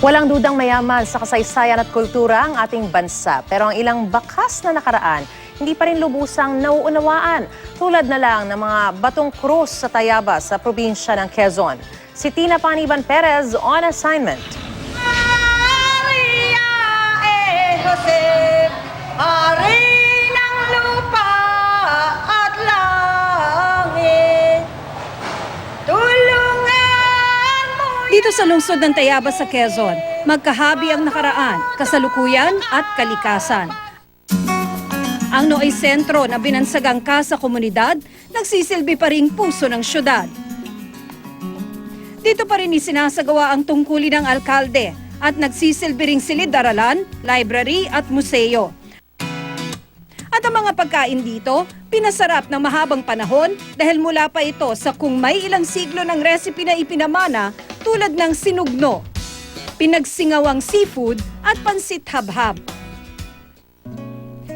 Walang dudang mayaman sa kasaysayan at kultura ang ating bansa. Pero ang ilang bakas na nakaraan, hindi pa rin lubusang nauunawaan. Tulad na lang ng mga batong krus sa Tayabas sa probinsya ng Quezon. Si Tina Paniban Perez on assignment. Maria Jose, Ari ng lupa at langit, tulungan mo. Dito sa lungsod ng Tayabas sa Quezon, magkahabi ang nakaraan, kasalukuyan at kalikasan. Ang nooy sentro na binansagang Casa Komunidad, nagsisilbi pa ring puso ng syudad. Dito pa rin isinasagawa ang tungkulin ng alkalde at nagsisilbi ring silid-aralan, library at museo. At ang mga pagkain dito, pinasarap ng mahabang panahon dahil mula pa ito sa kung may ilang siglo ng recipe na ipinamana tulad ng sinugno, pinagsingawang seafood at pansit habhab.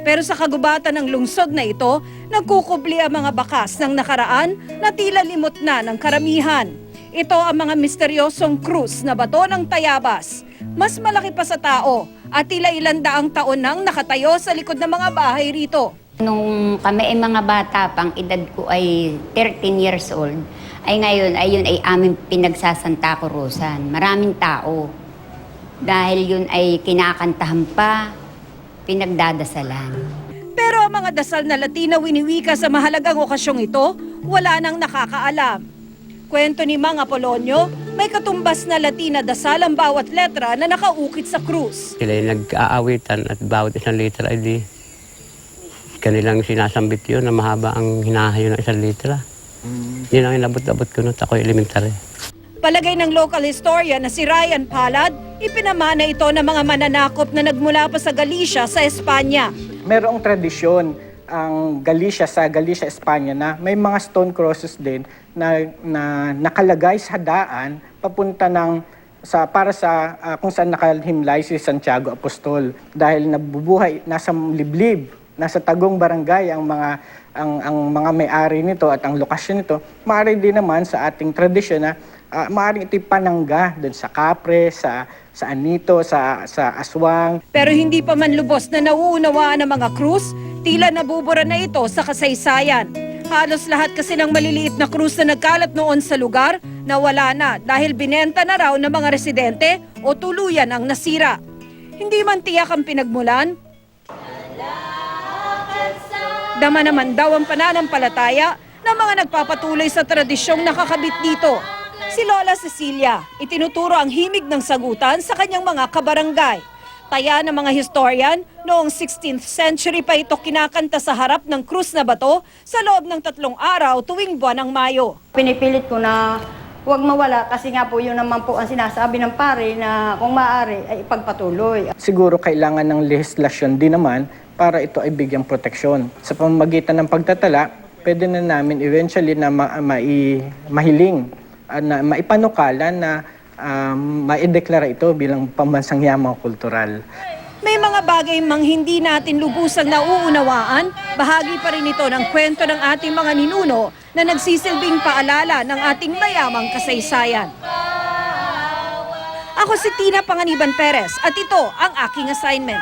Pero sa kagubatan ng lungsod na ito, nagkukubli ang mga bakas ng nakaraan na tila limot na ng karamihan. Ito ang mga misteryosong krus na bato ng Tayabas. Mas malaki pa sa tao at tila ilang daang taon nang nakatayo sa likod ng mga bahay rito. Nung kami ay mga bata, pang edad ko ay 13 years old, ay ngayon ayun ay aming pinagsasanta kurusan. Maraming tao. Dahil yun ay kinakantahan pa, pinagdadasalan. Pero ang mga dasal na Latina winiwika sa mahalagang okasyong ito, wala nang nakakaalam. Kwento ni Mang Apolonio, may katumbas na Latina dasal ang bawat letra na nakaukit sa krus. Sila yung nag-aawitan at bawat isang litra ay di kanilang sinasambit yun na mahaba ang hinahayo ng isang litra. Yun ang inabot-abot ko nung ako'y elementary. Palagay ng local historian na si Ryan Palad, ipinamana ito ng mga mananakop na nagmula pa sa Galicia sa Espanya. Merong tradisyon ang Galicia sa Galicia, Espanya na may mga stone crosses din na nakalagay sa daan papunta ng para sa kung saan nakalhimlay si Santiago Apostol dahil nabubuhay nasa liblib, nasa Tagong Barangay ang mga may-ari nito at ang lokasyon nito. Maaari din naman sa ating tradisyon na maaaring ito'y panangga doon sa Capre, sa Anito, sa Aswang. Pero hindi pa man lubos na nauunawaan ng mga krus, tila nabubura na ito sa kasaysayan. Halos lahat kasi ng maliliit na krus na nagkalat noon sa lugar, nawala na dahil binenta na raw ng mga residente o tuluyan ang nasira. Hindi man tiyak ang pinagmulan, dama naman daw ang pananampalataya ng mga nagpapatuloy sa tradisyong nakakabit dito. Si Lola Cecilia, itinuturo ang himig ng sagutan sa kanyang mga kabarangay. Taya ng mga historian, noong 16th century pa ito kinakanta sa harap ng krus na bato sa loob ng 3 araw tuwing buwan ng Mayo. Pinipilit ko na huwag mawala kasi nga po yun naman po ang sinasabi ng pare na kung maaari ay ipagpatuloy. Siguro kailangan ng legislasyon din naman para ito ay bigyang proteksyon. Sa pamamagitan ng pagtatala, pwede na namin eventually na mahiling, na maipanukalan na maideklara ito bilang pambansang yamang kultural. May mga bagay mang hindi natin lubusang nauunawaan, bahagi pa rin ito ng kwento ng ating mga ninuno na nagsisilbing paalala ng ating mayamang kasaysayan. Ako si Tina Paniban Perez at ito ang aking assignment.